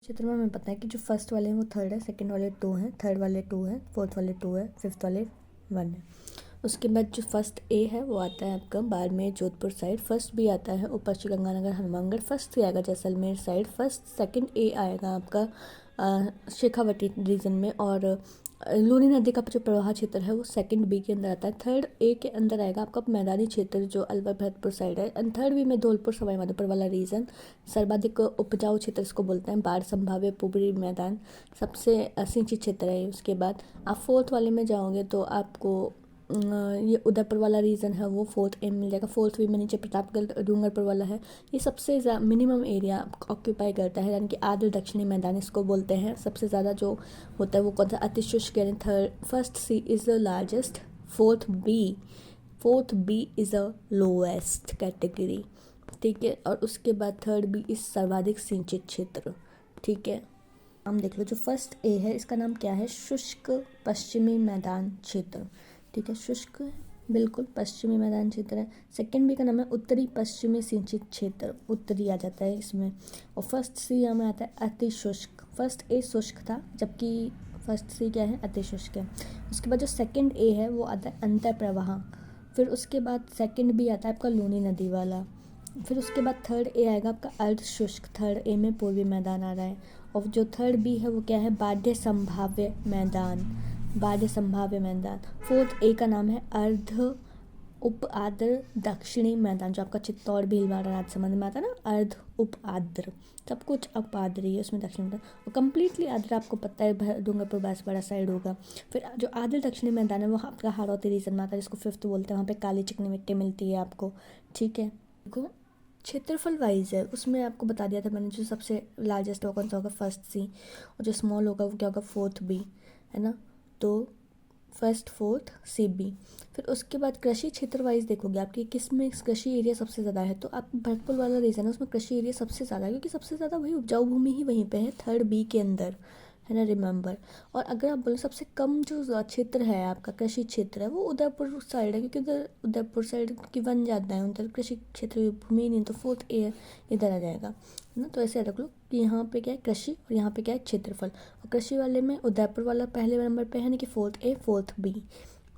चित्र में हमें पता है कि जो फर्स्ट वाले हैं वो थर्ड है, सेकंड वाले टू हैं, थर्ड वाले टू है, फोर्थ वाले टू है, फिफ्थ वाले वन है। उसके बाद जो फर्स्ट ए है वो आता है आपका Barmer Jodhpur side, first B आता है ऊपर श्रीगंगानगर हनुमानगढ़, फर्स्ट सी आएगा Jaisalmer side, first second A आएगा आपका शेखावटी रीजन में, और लूनी नदी का जो प्रवाह क्षेत्र है वो सेकंड बी के अंदर आता है। थर्ड ए के अंदर आएगा आपका मैदानी क्षेत्र जो अलवर भरतपुर साइड है, एंड थर्ड बी में धौलपुर सवाई माधोपुर वाला रीजन, सर्वाधिक उपजाऊ क्षेत्र इसको बोलते हैं, बाढ़ संभाव्य पूर्वी मैदान, सबसे सिंचित क्षेत्र है। उसके बाद आप फोर्थ वाले में जाओगे तो आपको ये उदयपुर वाला रीजन है वो फोर्थ ए मिल जाएगा। फोर्थ वी में नीचे प्रतापगढ़ डूंगरपुर वाला है। ये सबसे मिनिमम एरिया ऑक्यूपाई करता है, यानी कि आर्द्र दक्षिणी मैदान इसको बोलते हैं। सबसे ज़्यादा जो होता है वो कौन सा, अतिशुष्क, यानी third first C is the largest, fourth B is a lowest category, ठीक है। और उसके बाद थर्ड बी इज़ सर्वाधिक सिंचित क्षेत्र, ठीक है। हम देख लो जो फर्स्ट ए है इसका नाम क्या है, शुष्क पश्चिमी मैदान क्षेत्र, ठीक है। शुष्क बिल्कुल पश्चिमी मैदान क्षेत्र है। सेकंड बी का नाम है उत्तरी पश्चिमी सिंचित क्षेत्र, उत्तरी आ जाता है इसमें। और फर्स्ट सी में आता है अति शुष्क। फर्स्ट ए शुष्क था जबकि फर्स्ट सी क्या है, अति शुष्क है। उसके बाद जो सेकंड ए है वो आता है अंतर प्रवाह। फिर उसके बाद सेकंड बी आता है आपका लूनी नदी वाला। फिर उसके बाद थर्ड ए आएगा आपका अर्ध शुष्क, थर्ड ए में पूर्वी मैदान आ रहा है। और जो थर्ड बी है वो क्या है, बाध्य संभाव्य मैदान, बाध्य संभाव्य मैदान। फोर्थ ए का नाम है अर्ध उप आर्द्र दक्षिणी मैदान, जो आपका चित्तौड़ भीलवाड़ा राजसमंद में आता है ना, अर्ध उप आर्द्र, सब कुछ उप आर्द्र है उसमें दक्षिणी मैदान। और कम्प्लीटली आर्द्र आपको पता है डूंगरपुर बांसवाड़ा साइड होगा। फिर जो आर्द्र दक्षिणी मैदान है वो आपका हाड़ौती रीजन में आता है, जिसको फिफ्थ बोलते हैं। वहाँ पे काली चिकनी मिट्टी मिलती है आपको, ठीक है। देखो क्षेत्रफल वाइज है, उसमें आपको बता दिया था मैंने, जो सबसे लार्जेस्ट होगा कौन सा होगा, फर्स्ट सी, और जो स्मॉल होगा वो क्या होगा, फोर्थ बी, है ना। तो फर्स्ट फोर्थ सी बी। फिर उसके बाद कृषि क्षेत्र वाइज देखोगे आपकी किस में कृषि एरिया सबसे ज़्यादा है, तो आप भरतपुर वाला रीजन है उसमें कृषि एरिया सबसे ज़्यादा है, क्योंकि सबसे ज़्यादा वही उपजाऊ भूमि ही वहीं पे है, थर्ड बी के अंदर, है ना, रिमेंबर। और अगर आप बोलो सबसे कम जो क्षेत्र है आपका कृषि क्षेत्र है वो उदयपुर साइड है, क्योंकि उधर उदयपुर साइड की वन ज़्यादा है, उधर कृषि क्षेत्र भूमि नहीं, तो फोर्थ ए इधर आ जाएगा, है ना। तो ऐसे रख लो कि यहाँ पे क्या है कृषि और यहाँ पे क्या है क्षेत्रफल। और कृषि वाले में उदयपुर वाला पहले नंबर पे है, यानी कि फोर्थ ए फोर्थ बी,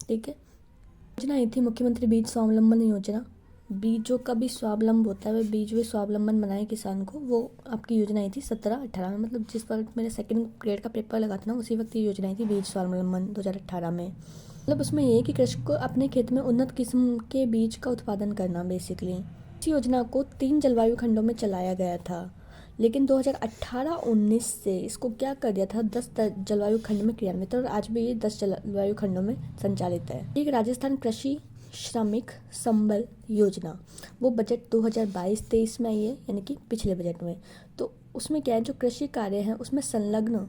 ठीक है। योजना आई थी मुख्यमंत्री बीज स्वावलंबन योजना, बीजों का भी स्वावलंब होता है, वह बीज भी स्वावलंबन बनाए किसान को, वो आपकी योजना आई थी 17-18 में, मतलब जिस वक्त मेरे सेकंड ग्रेड का पेपर लगा था ना उसी वक्त ये योजना आई थी बीज स्वावलंबन 2018 में। मतलब उसमें ये है कि कृषक को अपने खेत में उन्नत किस्म के बीज का उत्पादन करना बेसिकली। इस योजना को 3 जलवायु खंडों में चलाया गया था, लेकिन 2018-19 से इसको क्या कर दिया था, 10 जलवायु खंड में क्रियान्वित है, और आज भी ये 10 जलवायु खंडों में संचालित है। एक राजस्थान कृषि श्रमिक संबल योजना, वो बजट 2022-23 में आई है, यानी कि पिछले बजट में। तो उसमें क्या है, जो कृषि कार्य है उसमें संलग्न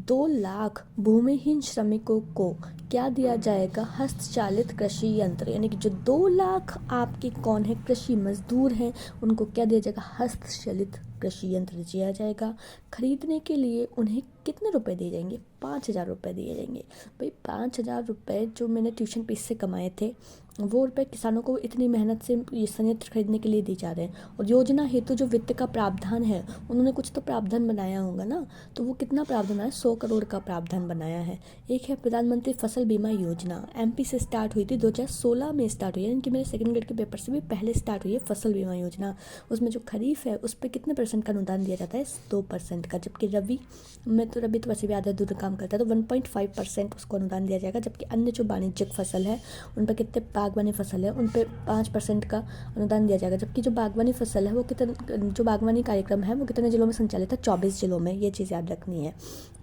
2 लाख भूमिहीन श्रमिकों को क्या दिया जाएगा, हस्तचालित कृषि यंत्र, यानी कि जो 2 लाख आपके कौन है कृषि मजदूर हैं उनको क्या दिया जाएगा, हस्तचालित कृषि यंत्र दिया जाएगा। खरीदने के लिए उन्हें कितने रुपए दिए जाएंगे, 5,000 रुपये दिए जाएंगे। भाई 5,000 रुपये जो मैंने ट्यूशन फीस से कमाए थे वो रुपये किसानों को इतनी मेहनत से ये संयंत्र खरीदने के लिए दी जा रहे हैं। और योजना हेतु जो वित्त का प्रावधान है उन्होंने कुछ तो प्रावधान बनाया होगा ना, तो वो कितना प्रावधान है, 100 करोड़ का प्रावधान बनाया है। एक है प्रधानमंत्री फसल बीमा योजना, एमपी से स्टार्ट हुई थी, 2016 में स्टार्ट हुई है, यानी कि मेरे सेकंड ग्रेड के पेपर से भी पहले स्टार्ट हुई है फसल बीमा योजना। उसमें जो खरीफ है उस पर कितने % का अनुदान दिया जाता है, 2% का, जबकि रबी में तो रबी तो वैसे भी आधा दूर काम करता है, तो 1.5% उसको अनुदान दिया जाएगा। जबकि अन्य जो वाणिज्यिक फसल है उन पर कितने, बागवानी फसल है उन पर 5% का अनुदान दिया जाएगा। जबकि जो बागवानी फसल है वो कितने, जो बागवानी कार्यक्रम है वो कितने जिलों में संचालित है, 24 जिलों में, ये चीज़ याद रखनी है।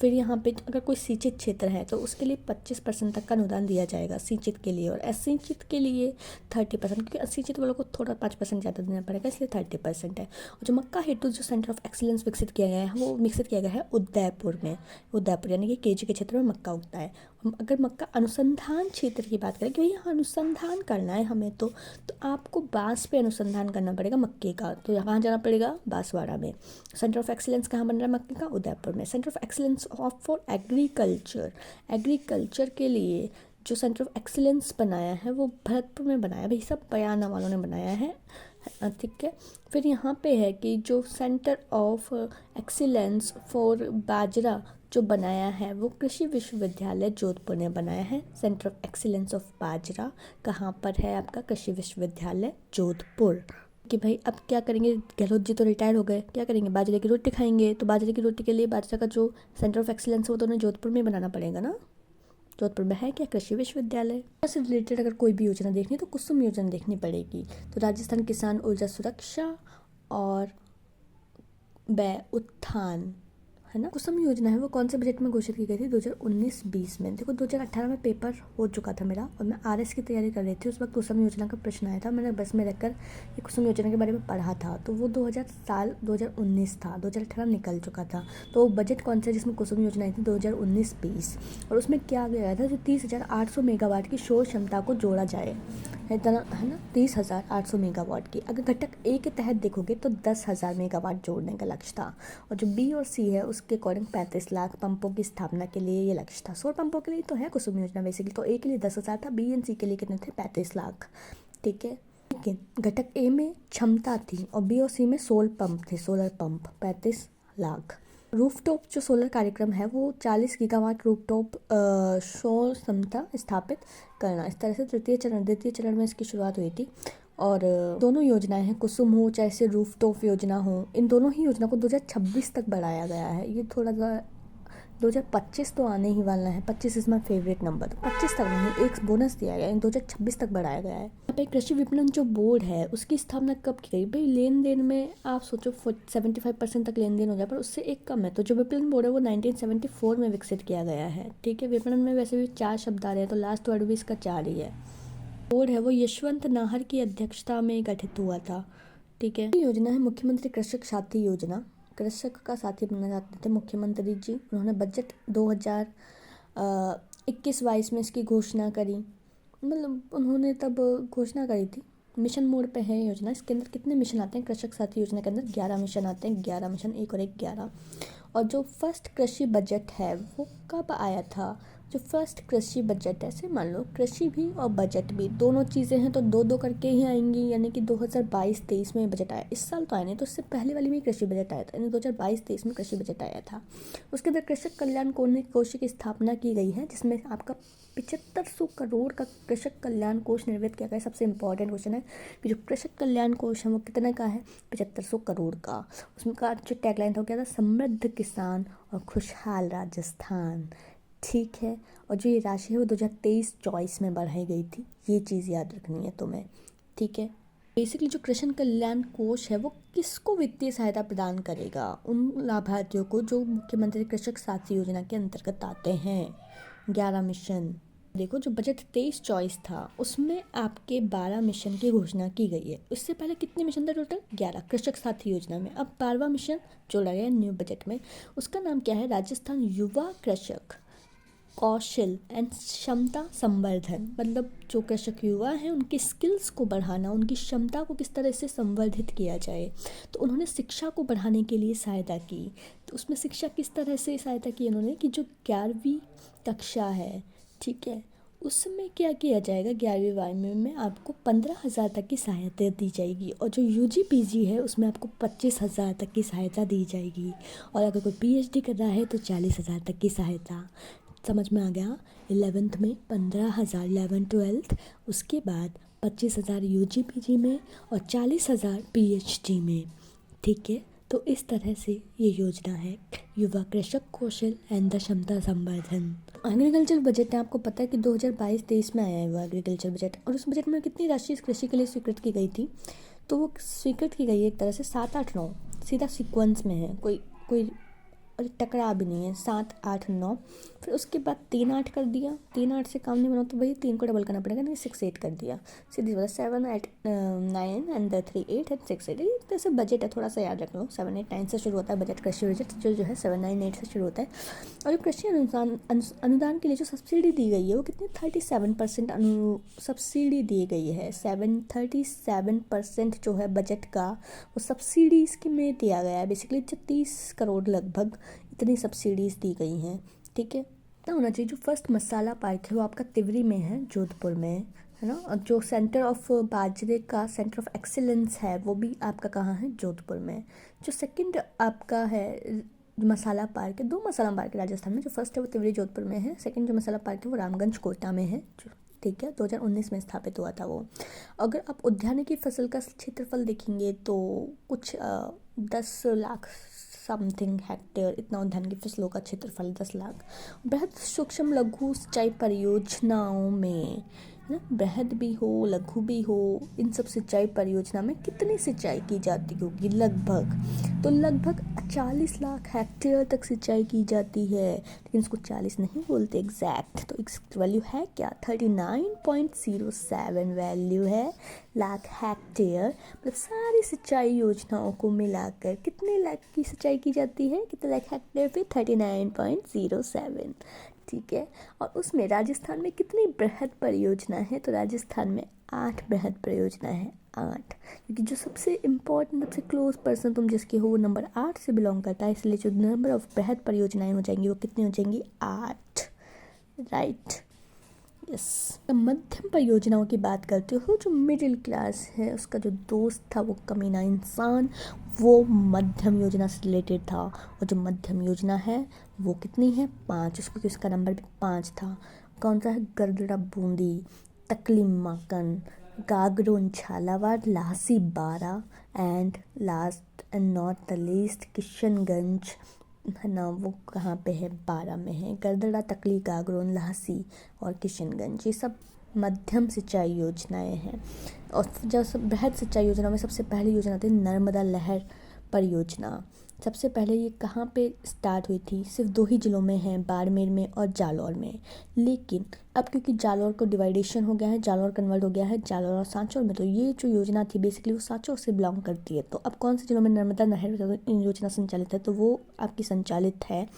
फिर यहाँ पे अगर कोई सिंचित क्षेत्र है तो उसके लिए 25% तक का अनुदान दिया जाएगा सिंचित के लिए, और असिंचित के लिए 30%, क्योंकि असिंचित वालों को थोड़ा 5% ज़्यादा देना पड़ेगा, इसलिए 30% है। और जो मक्का हेतु जो सेंटर ऑफ एक्सीलेंस विकसित किया गया है वो विकसित किया गया है उदयपुर में, उदयपुर यानी कि केजी के क्षेत्र में मक्का उगता है। अगर मक्का अनुसंधान क्षेत्र की बात करें कि भैया अनुसंधान करना है हमें, तो आपको बांस पे अनुसंधान करना पड़ेगा मक्के का, तो यहाँ जाना पड़ेगा बांसवाड़ा में। सेंटर ऑफ एक्सीलेंस कहाँ बन रहा है मक्के का, उदयपुर में। Centre of excellence for agriculture, agriculture के लिए जो सेंटर ऑफ एक्सीलेंस बनाया है वो भरतपुर में बनाया है, भाई सब बयाना वालों ने बनाया है ठीक है। फिर यहाँ पे है कि जो सेंटर ऑफ एक्सीलेंस फॉर बाजरा जो बनाया है वो कृषि विश्वविद्यालय जोधपुर ने बनाया है। सेंटर ऑफ एक्सीलेंस ऑफ बाजरा कहाँ पर है आपका? कृषि विश्वविद्यालय जोधपुर। कि भाई अब क्या करेंगे, गहलोत जी तो रिटायर हो गए, क्या करेंगे? बाजरे की रोटी खाएंगे, तो बाजरे की रोटी के लिए बाजरा का जो सेंटर ऑफ एक्सीलेंस है वो तो उन्हें जोधपुर में बनाना पड़ेगा ना। जोधपुर में है क्या? कृषि विश्वविद्यालय। से रिलेटेड अगर कोई भी योजना देखनी है तो कुसुम योजना देखनी पड़ेगी। तो राजस्थान किसान ऊर्जा सुरक्षा और व्यय उत्थान है ना, कुसुम योजना है वो कौन से बजट में घोषित की गई थी? 2019-20 में। देखो 2018 में पेपर हो चुका था मेरा और मैं आरएस की तैयारी कर रही थी, उस वक्त कुसुम योजना का प्रश्न आया था। मैंने बस में रखकर ये कुसुम योजना के बारे में पढ़ा था, तो वो 2019 था, 2018 निकल चुका था। तो बजट कौन सा जिसमें कुसुम योजना आई थी? 2019-20। और उसमें क्या गया था? जो 30,800 मेगावाट की सौर क्षमता को जोड़ा जाए, है ना, 30,800 मेगावाट की। अगर घटक ए के तहत देखोगे तो 10,000 मेगावाट जोड़ने का लक्ष्य था। और जो बी और सी है उसके अकॉर्डिंग 35 लाख पंपों की स्थापना के लिए ये लक्ष्य था। सौर पंपों के लिए तो है कुसुम योजना बेसिकली। तो ए के लिए 10,000 था, बी एंड सी के लिए कितने थे? 35 लाख। ठीक है। लेकिन घटक ए में क्षमता थी और बी और सी में सोलर पंप थे, सोलर पंप 35 लाख। रूफटॉप जो सोलर कार्यक्रम है वो 40 गीगावाट रूफटॉप सौर क्षमता स्थापित करना, इस तरह से द्वितीय चरण में इसकी शुरुआत हुई थी। और दोनों योजनाएं हैं, कुसुम हो चाहे से रूफटॉप योजना हो, इन दोनों ही योजना को 2026 तक बढ़ाया गया है। ये थोड़ा सा 2025 तो आने ही वाला है, 25 इज़ माई फेवरेट नंबर, तो 25 तक नहीं, एक बोनस दिया गया है, 2026 तक बढ़ाया गया है। यहाँ पे कृषि विपणन जो बोर्ड है उसकी स्थापना कब की गई? भाई लेन देन में आप सोचो 75% तक लेन देन हो जाए, पर उससे एक कम है। तो जो विपणन बोर्ड है वो 1974 में विकसित किया गया है। ठीक है। विपणन में वैसे भी 4 शब्द आ रहे हैं, तो लास्ट वर्ड भी इसका 4 ही है। बोर्ड है वो यशवंत नाहर की अध्यक्षता में गठित हुआ था। ठीक है। योजना है मुख्यमंत्री कृषक साथी योजना। कृषक का साथी बनना चाहते थे मुख्यमंत्री जी। उन्होंने बजट 2021-22 में इसकी घोषणा करी, मतलब उन्होंने तब घोषणा करी थी। मिशन मोड पे है योजना। इसके अंदर कितने मिशन आते हैं? कृषक साथी योजना के अंदर 11 मिशन आते हैं, 11 मिशन, 1 और 1 11। और जो फर्स्ट कृषि बजट है वो कब आया था? जो फर्स्ट कृषि बजट है, ऐसे मान लो कृषि भी और बजट भी दोनों चीज़ें हैं तो दो दो करके ही आएंगी, यानी कि 2022-23 में बजट आया। इस साल तो आया नहीं, तो इससे पहले वाली में कृषि बजट आया था, यानी 2022-23 में कृषि बजट आया था। उसके अंदर कृषक कल्याण कोष की स्थापना की गई है, जिसमें आपका 7500 करोड़ का कृषक कल्याण कोष निर्मित किया गया है। सबसे इंपॉर्टेंट क्वेश्चन है कि जो कृषक कल्याण कोष है वो कितने का है? 7500 करोड़ का। उसमें का जो टैगलाइन था वो क्या था? समृद्ध किसान और खुशहाल राजस्थान। ठीक है। और जो ये राशि है वो 2023-24 में बढ़ाई गई थी, ये चीज़ याद रखनी है तुम्हें। ठीक है। बेसिकली जो कृषक कल्याण कोष है वो किसको वित्तीय सहायता प्रदान करेगा? उन लाभार्थियों को जो मुख्यमंत्री कृषक साथी योजना के अंतर्गत आते हैं। 11 मिशन। देखो जो बजट 23-24 था उसमें आपके 12 मिशन की घोषणा की गई है। इससे पहले कितने मिशन थे टोटल? 11 कृषक साथी योजना में। अब 12वां मिशन जोड़ा गया न्यू बजट में। उसका नाम क्या है? राजस्थान युवा कृषक कौशल एंड क्षमता संवर्धन। मतलब जो कृषक युवा हैं उनकी स्किल्स को बढ़ाना, उनकी क्षमता को किस तरह से संवर्धित किया जाए। तो उन्होंने शिक्षा को बढ़ाने के लिए सहायता की। तो उसमें शिक्षा किस तरह से सहायता की उन्होंने कि जो 11वीं कक्षा है, ठीक है, उसमें क्या किया जाएगा? 11वीं 12वीं में आपको 15,000 तक की सहायता दी जाएगी। और जो यूजी पीजी है उसमें आपको 25,000 तक की सहायता दी जाएगी। और अगर कोई पीएचडी कर रहा है तो 40,000 तक की सहायता। समझ में आ गया? 11th में 15,000 11-12, उसके बाद 25,000 यूजी पीजी में और 40,000 पीएचडी में। ठीक है। तो इस तरह से ये योजना है युवा कृषक कौशल एंड द क्षमता संवर्धन। एग्रीकल्चर बजट है, आपको पता है कि 2022-23 में आया है वो एग्रीकल्चर बजट। और उस बजट में कितनी राशि इस कृषि के लिए स्वीकृत की गई थी? तो वो स्वीकृत की गई है एक तरह से 7, 8, 9, सीधा सीक्वेंस में है, कोई और टकरा भी नहीं है। 7, 8, 9। फिर उसके बाद 3, 8 कर दिया। 3, 8 से काम नहीं बना तो भाई 3 को डबल करना पड़ेगा, नहीं 6, 8 कर दिया। सीधी बात, 7, 8, 9 एंड 3, 8 एंड 6, 8। एक तरह से बजट है, थोड़ा सा याद रख लो। 7, 8, 9 से शुरू होता है बजट, कृषि बजट जो है 7, 9, 8 से शुरू होता है। और जो कृषि अनुदान के लिए जो सब्सिडी दी गई है वो कितनी? 37% सब्सिडी दी गई है। 37% जो है बजट का वो सब्सिडीज़ के में दिया गया है। बेसिकली 30 करोड़ लगभग इतनी सब्सिडीज़ दी गई हैं। ठीक है। तो होना चाहिए। जो फर्स्ट मसाला पार्क है वो आपका तिवरी में है, जोधपुर में। है ना। और जो सेंटर ऑफ बाजरे का सेंटर ऑफ एक्सीलेंस है वो भी आपका कहाँ है, जोधपुर में। जो सेकंड आपका है मसाला पार्क है, 2 मसाला पार्क है राजस्थान में। जो फर्स्ट है वो तिवरी जोधपुर में है, सेकंड जो मसाला पार्क है वो रामगंज कोटा में है, ठीक है। 2019 में स्थापित हुआ था वो। अगर आप उद्यानिकी फसल का क्षेत्रफल देखेंगे तो कुछ 10 लाख समथिंग हेक्टेयर इतना उद्यानिकी फसलों का क्षेत्रफल, 10 लाख। बृहद सूक्ष्म लघु सिंचाई परियोजनाओं में, है ना, बृहद भी हो लघु भी हो, इन सब सिंचाई परियोजना में कितनी सिंचाई की जाती होगी लगभग, तो लगभग 40 लाख हेक्टेयर तक सिंचाई की जाती है। लेकिन इसको 40 नहीं बोलते एग्जैक्ट, तो एग्जैक्ट वैल्यू है क्या, 39.07 वैल्यू है लाख हेक्टेयर। मतलब सारी सिंचाई योजनाओं को मिलाकर कितने लाख की सिंचाई की जाती है, कितने लाख हेक्टेयर पे, 39.07, ठीक है। और उसमें राजस्थान में कितनी बृहद परियोजना है, तो राजस्थान में 8 बृहद परियोजना है, 8। क्योंकि जो सबसे इम्पोर्टेंट, सबसे क्लोज पर्सन तुम जिसके हो वो नंबर 8 से बिलोंग करता है, इसलिए जो नंबर ऑफ बृहद परियोजनाएं हो जाएंगी वो कितनी हो जाएंगी, 8, राइट, यस। मध्यम परियोजनाओं की बात करते हो, जो मिडिल क्लास है उसका जो दोस्त था वो कमीना इंसान, वो मध्यम योजना से रिलेटेड था। और जो मध्यम योजना है वो कितनी है, 5, उसको इसका नंबर भी 5 था। कौन सा है, Gargada Bundi, Takli Makan, Gagron Jhalawar, Lasi 12, and last and not the least Kishanganj, है ना, वो कहाँ पे है, 12 में है। गरदड़ा, तकली, गागरोन, लहसी और किशनगंज, ये सब मध्यम सिंचाई योजनाएं हैं। और जो सब बृहद सिंचाई योजना में सबसे पहली योजना थी नर्मदा लहर परियोजना। सबसे पहले ये कहाँ पे स्टार्ट हुई थी, सिर्फ 2 ही जिलों में है, बाड़मेर में और जालौर में। लेकिन अब क्योंकि जालौर को डिवाइडेशन हो गया है, जालौर कन्वर्ट हो गया है जालौर और सांचौर में, तो ये जो योजना थी बेसिकली वो सांचौर से बिलोंग करती है। तो अब कौन से जिलों में नर्मदा नहर योजना संचालित है, तो वो आपकी संचालित है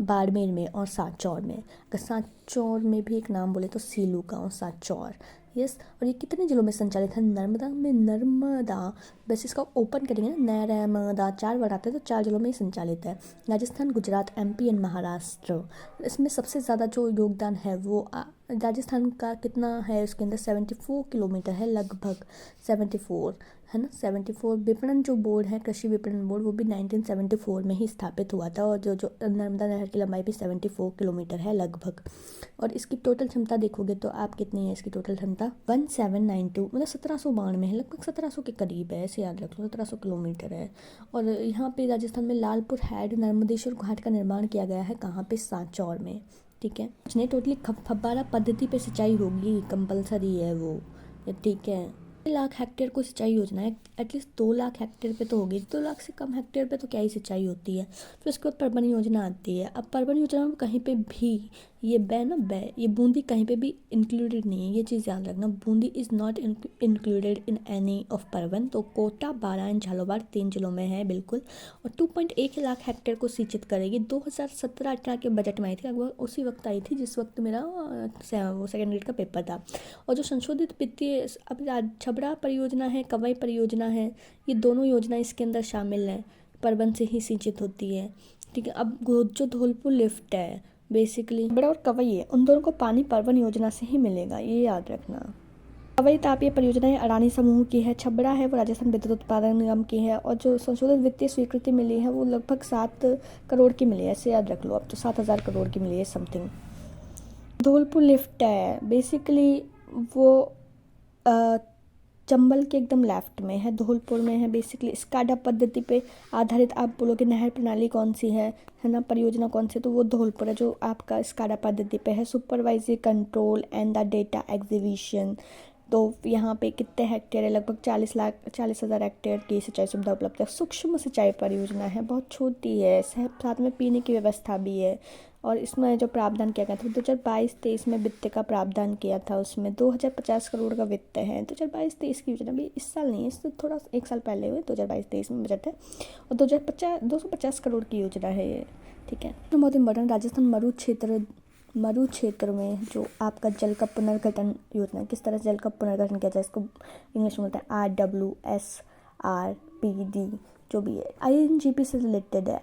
बाड़मेर में और सांचौर में। अगर सांचौर में भी एक नाम बोले तो सीलू गाँव, सांचौर, यस। और ये कितने जिलों में संचालित है, नर्मदा में, नर्मदा, वैसे इसका ओपन करेंगे ना, नर्मदा 4 वर्ड आते हैं तो 4 जिलों में ही संचालित है। Rajasthan, Gujarat, MP and Maharashtra. इसमें सबसे ज़्यादा जो योगदान है वो राजस्थान का कितना है, उसके अंदर 74 किलोमीटर है, लगभग 74, है ना, 74। विपणन जो बोर्ड है, कृषि विपणन बोर्ड, वो भी 1974 में ही स्थापित हुआ था। और जो नर्मदा नहर की लंबाई भी 74 किलोमीटर है लगभग। और इसकी टोटल क्षमता देखोगे तो आप कितनी है, इसकी टोटल क्षमता 1792, मतलब 1792 है, लगभग 1700 के करीब है, ऐसे याद रख लो, 1700 किलोमीटर है। और यहाँ पे राजस्थान में लालपुर हेड नर्मदेश्वर घाट का निर्माण किया गया है, कहाँ पे, सांचौर में, ठीक है। उसने टोटली फव्वारा पद्धति पे सिंचाई होगी, कंपलसरी है वो, ठीक है। 2 लाख हेक्टेयर को सिंचाई योजना है, एटलीस्ट 2 लाख हेक्टेयर पे तो होगी, 2 लाख से कम हेक्टेयर पे तो क्या ही सिंचाई होती है। फिर उसके बाद परवन योजना आती है। अब परवन योजना में कहीं पे भी ये ये बूंदी कहीं पे भी इंक्लूडेड नहीं है, ये चीज़ याद रखना, Bundi is not included in any of Parvan. तो कोटा, 12 एंड झालावाड़ 3 जिलों में है बिल्कुल। और 2.1 लाख हेक्टेयर को सिंचित करेगी। 2017-18 के बजट में आई थी, लगभग उसी वक्त आई थी जिस वक्त मेरा वो सेकेंड ग्रेड का पेपर था। और जो संशोधित वित्तीय, अब छबड़ा परियोजना है, कवई परियोजना है, ये दोनों योजना इसके अंदर शामिल हैं, परवन से ही सिंचित होती है, ठीक है। अब जो धौलपुर लिफ्ट है, बेसिकली बड़ा और कवई है, उन दोनों को पानी परवन योजना से ही मिलेगा, ये याद रखना। कवई तापीय परियोजना है, अडानी समूह की है। छबड़ा है वो राजस्थान विद्युत उत्पादन निगम की है। और जो संशोधित वित्तीय स्वीकृति मिली है वो लगभग 7 करोड़ की मिली है, ऐसे याद रख लो, अब तो 7000 करोड़ की मिली है समथिंग। धौलपुर लिफ्ट है, बेसिकली वो चंबल के एकदम लेफ्ट में है, धौलपुर में है। बेसिकली स्काडा पद्धति पे आधारित, आप बोलोगे नहर प्रणाली कौन सी है ना, परियोजना कौन सी, तो वो धौलपुर है जो आपका स्काडा पद्धति पे है। Supervisory control and the data exhibition, तो यहाँ पे कितने हेक्टेयर है, लगभग 40,000 हेक्टेयर की सिंचाई सुविधा उपलब्ध है। सूक्ष्म सिंचाई परियोजना है, बहुत छोटी है, साथ में पीने की व्यवस्था भी है। और इसमें जो प्रावधान किया गया था 2022-23 में वित्त का प्रावधान किया था, उसमें 2050 करोड़ का वित्त है। 2022-23 की योजना भी इस साल नहीं है, इससे थोड़ा 1 साल पहले हुए, 2022-23 में बजट है। और 250 करोड़ की योजना है ये, ठीक है। तो बहुत इंपॉर्टेंट, राजस्थान मरु क्षेत्र में जो आपका जल का पुनर्गठन योजना, किस तरह से जल का पुनर्गठन किया जाए, इसको इंग्लिश में बोलते हैं RWSRPD, जो भी है, INGP से रिलेटेड है।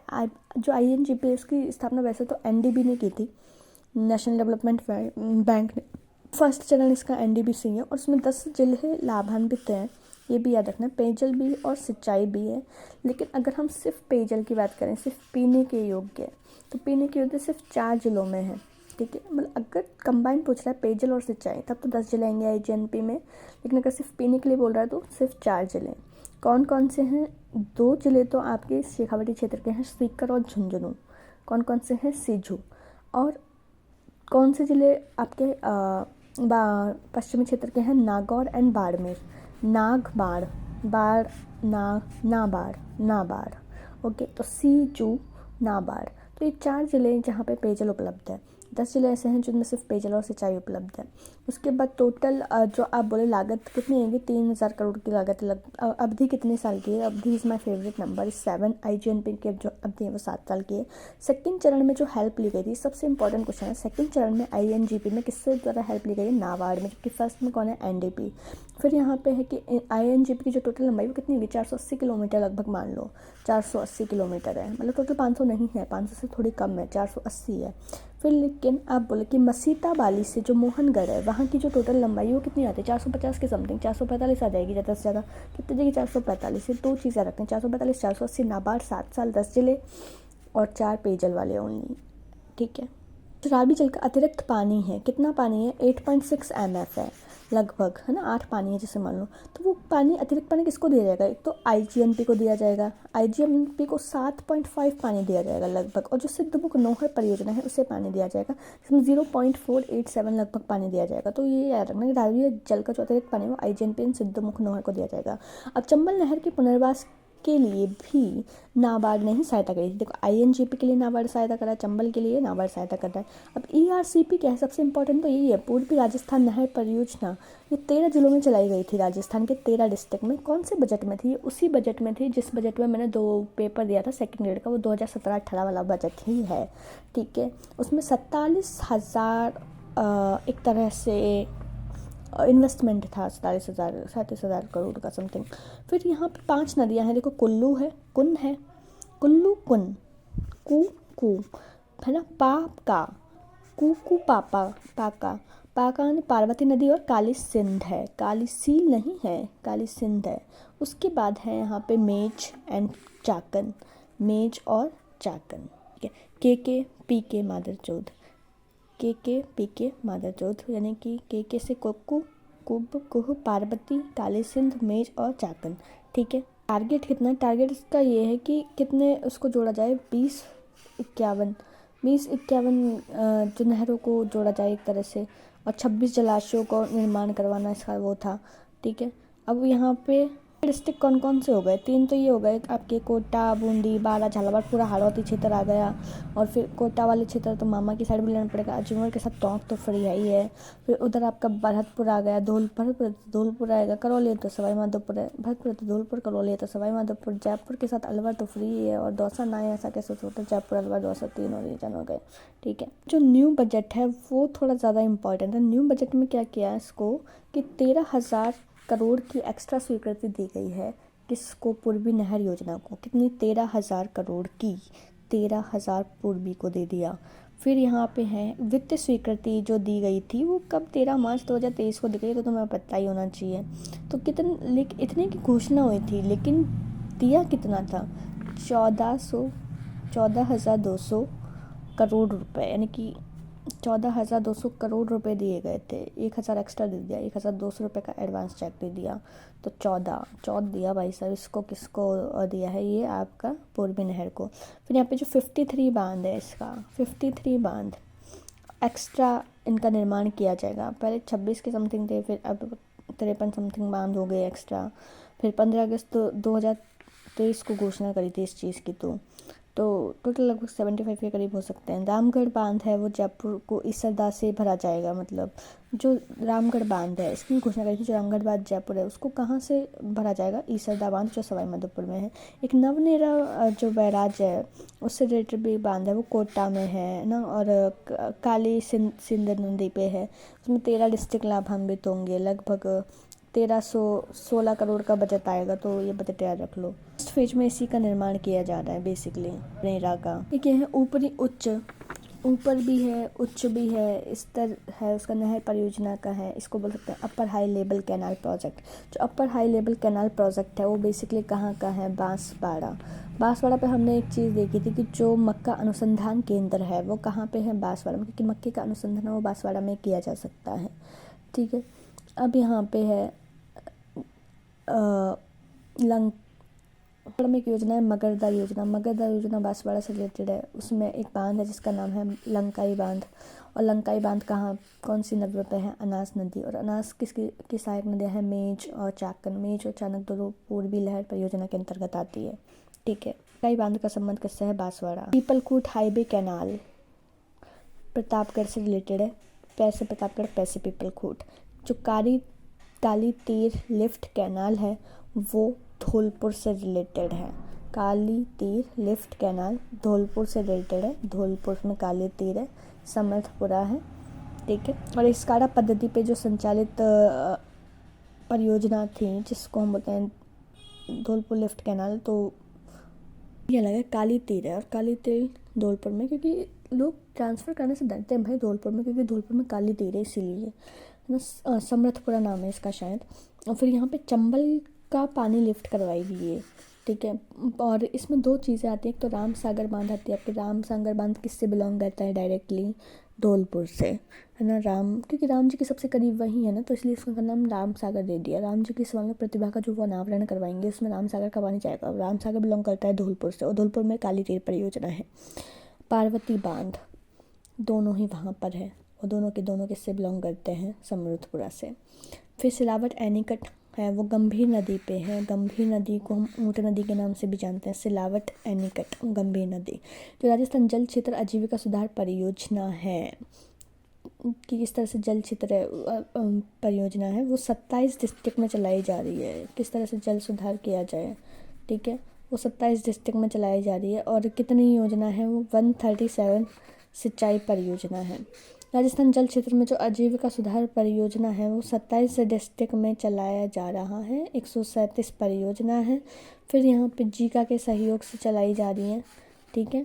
जो INGP है उसकी स्थापना वैसे तो NDB ने की थी, नेशनल डेवलपमेंट बैंक ने, फर्स्ट चरण इसका एनडीबीसी है और उसमें 10 जिले लाभान्वित हैं, ये भी याद रखना। पेयजल भी और सिंचाई भी है, लेकिन अगर हम सिर्फ पेयजल की बात करें, सिर्फ पीने के योग्य, तो पीने के योग्य सिर्फ 4 जिलों में है, ठीक है। मतलब अगर कंबाइन पूछ रहा है पेयजल और सिंचाई तब तो 10 जिले आएंगे आईजीएनपी में, लेकिन अगर सिर्फ पीने के लिए बोल रहा है तो सिर्फ 4 जिले। कौन कौन से हैं? 2 जिले तो आपके शेखावाटी क्षेत्र के हैं, सीकर और झुंझुनू। कौन कौन से हैं? सिजू। और कौन से जिले आपके पश्चिमी क्षेत्र के हैं? नागौर एंड बाड़मेर। नागबाड़, बाड़, नाबाड़, ओके। तो सीजू, नाबाड़, तो ये 4 जिले जहाँ पे पेयजल उपलब्ध है। 10 जिले ऐसे हैं जिनमें सिर्फ पेयजल और सिंचाई उपलब्ध है। उसके बाद टोटल जो आप बोले लागत कितनी आएगी, 3000 करोड़ की लागत। अवधि कितने साल की है? अवधि is my favourite number 7। IGNP की जो अवधि है वो 7 साल की है। सेकंड चरण में जो हेल्प ली गई थी, सबसे इंपॉर्टेंट क्वेश्चन है, सेकंड चरण में आईएनजीपी में किससे द्वारा हेल्प ली गई है? नाबार्ड में, जबकि फर्स्ट में कौन है? एनडीपी। फिर यहाँ पे है कि आईएनजीपी की जो टोटल लंबाई वो कितनी होगी? 480 किलोमीटर लगभग, मान लो 480 किलोमीटर है, मतलब टोटल 500 नहीं है, 500 से थोड़ी कम है, 480 है। फिर लेकिन आप बोले कि मसीता बाली से जो मोहनगढ़ है वहाँ की जो टोटल लंबाई है वो कितनी आती है? 450 के समथिंग, 445 आ जाएगी ज़्यादा से ज़्यादा। कितनी जाएगी? 445। ये 2 चीज़ें रखते हैं, 445, 480। नाबार्ड 7 साल, 10 जिले और 4 पेयजल वाले ओनली, ठीक है। शराबी जल का अतिरिक्त पानी है, कितना पानी है? 8.6 MF है लगभग, है ना, 8 पानी है जैसे मान लो। तो वो पानी, अतिरिक्त पानी किसको दिया जाएगा? एक तो आईजीएनपी को दिया जाएगा, आईजीएनपी को 7.5 पानी दिया जाएगा लगभग, और जो सिद्धमुख नौहर परियोजना है उसे पानी दिया जाएगा, जिसमें 0.487 लगभग पानी दिया जाएगा। तो ये याद रखना कि शराबी जल का जो अतिरिक्त पानी है वो आईजीएनपी एंड सिद्धमुख नौहर को दिया जाएगा। अब चंबल नहर के पुनर्वास के लिए भी नाबार्ड ने ही सहायता करी थी। देखो, आईएनजीपी के लिए नाबार्ड सहायता कर रहा है, चंबल के लिए नाबार्ड सहायता कर रहा है। अब ईआरसीपी क्या है? सबसे इंपॉर्टेंट तो यही है, पूर्वी राजस्थान नहर परियोजना। ये 13 जिलों में चलाई गई थी, राजस्थान के 13 डिस्ट्रिक्ट में। कौन से बजट में थी? उसी बजट में थी जिस बजट में मैंने 2 पेपर दिया था सेकेंड ग्रेड का, वो 2017-18 वाला बजट ही है, ठीक है। उसमें 47,000 एक तरह से इन्वेस्टमेंट था, 37,000 करोड़ का समथिंग। फिर यहाँ पे 5 नदियाँ हैं, देखो, कुल्लू है, कुन है, कुल्लू, कुन, कू है ना, पाका, कू पापा, पाका ने पार्वती नदी, और काली सिंध है, काली सील नहीं है, काली सिंध है। उसके बाद है यहाँ पे मेज एंड चाकन, मेज और चाकन, ठीक है। के पी के मादरचोद, के पी के मादरचोद, यानी कि के से कोक्कू, कुब, कुह, पार्वती, काली सिंध, मेज और चाकन, ठीक है। टारगेट कितना? टारगेट इसका ये है कि कितने उसको जोड़ा जाए, 20-51 जो नहरों को जोड़ा जाए एक तरह से, और 26 जलाशयों को निर्माण करवाना इसका वो था, ठीक है। अब यहाँ पे डिस्ट्रिक्ट कौन कौन से हो गए? 3 तो ये हो गए आपके, कोटा, बूंदी, बारा, झालावाड़, पूरा हाड़ौती क्षेत्र आ गया। और फिर कोटा वाले क्षेत्र तो मामा की साइड में लेना पड़ेगा, अजमेर के साथ टोंक तो फ्री है ही है। फिर उधर आपका भरतपुर आ गया, धौलपुर आएगा, करौली तो सवाई माधोपुर है, भरतपुर तो धौलपुर, करौली तो सवाई माधोपुर, जयपुर के साथ अलवर तो फ्री है, और दौसा ना है ऐसा कैसे सोचते, जयपुर, अलवर, दौसा 3 और रीजन हो गए, ठीक है। जो न्यू बजट है वो थोड़ा ज़्यादा इंपॉर्टेंट है। न्यू बजट में क्या किया है इसको कि 13,000 करोड़ की एक्स्ट्रा स्वीकृति दी गई है, किसको? पूर्वी नहर योजना को। कितनी? 13,000 करोड़ की, 13,000 पूर्वी को दे दिया। फिर यहाँ पे है वित्त स्वीकृति जो दी गई थी वो कब? 13 मार्च 2023 को दी गई, तो तुम्हें पता ही होना चाहिए। तो इतने की घोषणा हुई थी, लेकिन दिया कितना था? 14,200 करोड़ रुपए, यानी कि 14,200 करोड़ रुपए दिए गए थे। 1,000 एक्स्ट्रा दे दिया, 1,200 रुपये का एडवांस चेक दे दिया, तो 14 दिया भाई साहब। इसको किसको दिया है? ये आपका पूर्वी नहर को। फिर यहाँ पे जो 53 बांध है, इसका 53 बांध एक्स्ट्रा इनका निर्माण किया जाएगा। पहले 26 के समथिंग थे, फिर अब 53 समथिंग बांध हो गए एक्स्ट्रा। फिर 15 अगस्त 2023 को घोषणा करी थी इस चीज़ की, तो टोटल लगभग 75 के करीब हो सकते हैं। रामगढ़ बांध है वो जयपुर को ईसरदा से भरा जाएगा, मतलब जो रामगढ़ बांध है इसकी घोषणा करी थी, जो रामगढ़ बांध जयपुर है उसको कहाँ से भरा जाएगा? ईसरदा बांध जो सवाई माधोपुर में है। एक नवनेरा जो बैराज है उससे रिलेटेड भी बांध है, वो कोटा में है ना, और काली सिंध नदी पे है। उसमें 13 डिस्ट्रिक्ट लाभान्वित होंगे, लगभग 1316 करोड़ का बजट आएगा, तो ये बजट याद रख लो। फर्स्ट फेज में इसी का निर्माण किया जा रहा है बेसिकली, नेरा का। ठीक है, ऊपरी उच्च ऊपर भी है, उच्च भी है, स्तर है उसका, नहर परियोजना का है, इसको बोल सकते हैं upper high level canal project. जो upper high level canal project है वो बेसिकली कहाँ का है, बांसवाड़ा। बांसवाड़ा पे हमने एक चीज़ देखी थी कि जो मक्का अनुसंधान केंद्र है वो कहाँ पे है, बांसवाड़ा में, क्योंकि मक्के का अनुसंधान वो बांसवाड़ा में किया जा सकता है। ठीक है, अब यहाँ पे है लंक में एक योजना है मगरदा योजना। मगरदा योजना बांसवाड़ा से रिलेटेड है। उसमें एक बांध है जिसका नाम है लंकाई बांध। और लंकाई बांध कहाँ, कौन सी नदियों पे है, अनास नदी। और अनास की सहायक नदियाँ हैं मेज और चाकन। मेज और चाणक दोनों पूर्वी लहर परियोजना के अंतर्गत आती है। ठीक है, लंकाई बांध का संबंध किससे है, बांसवाड़ा। पीपलकूट हाईवे कैनाल प्रतापगढ़ से रिलेटेड है। पैसे प्रतापगढ़, पैसे पीपलकूट। जो काली तीर लिफ्ट कैनाल है वो धौलपुर से रिलेटेड है। काली तीर लिफ्ट कैनाल धौलपुर से रिलेटेड है। धौलपुर में काली तीर है, समर्थपुरा है। ठीक है, और इस काड़ा पद्धति पे जो संचालित परियोजना थी जिसको हम बोलते हैं धौलपुर लिफ्ट कैनाल, तो ये अलग है, काली तीर है। और काली तीर धौलपुर में, क्योंकि लोग ट्रांसफ़र करने से डरते हैं भाई धौलपुर में, क्योंकि धौलपुर में काली तीर है इसीलिए, है ना। समर्थपुरा नाम है इसका शायद। और फिर यहाँ पे चंबल का पानी लिफ्ट करवाई गई है। ठीक है, और इसमें दो चीज़ें आती हैं। एक तो राम सागर बांध आती है आपकी। राम सागर बांध किससे बिलोंग करता है, डायरेक्टली धौलपुर से, है ना। क्योंकि राम जी के सबसे करीब वही है ना, तो इसलिए इसका नाम राम सागर दे दिया। राम जी की स्वामी प्रतिभा का जो वो अनावरण करवाएंगे उसमें राम सागर का पानी जाएगा। राम सागर बिलोंग करता है धौलपुर से, और धौलपुर में काली तीर परियोजना है। पार्वती बांध दोनों ही वहाँ पर है, और दोनों के किससे बिलोंग करते हैं, समरूधपुरा से। फिर सिलावट एनीकट है, वो गंभीर नदी पे है। गंभीर नदी को हम ऊँट नदी के नाम से भी जानते हैं। सिलावट एनीकट गंभीर नदी। जो राजस्थान जल क्षेत्र आजीविका सुधार परियोजना है कि किस तरह से जल क्षेत्र परियोजना है, वो 27 डिस्ट्रिक्ट में चलाई जा रही है। किस तरह से जल सुधार किया जाए, ठीक है, वो 27 डिस्ट्रिक्ट में चलाई जा रही है। और कितनी योजना है, वो 137 सिंचाई परियोजना है। राजस्थान जल क्षेत्र में जो आजीविका सुधार परियोजना है वो 27 डिस्ट्रिक्ट में चलाया जा रहा है। 137 परियोजना है। फिर यहाँ पे जीका के सहयोग से चलाई जा रही है। ठीक है,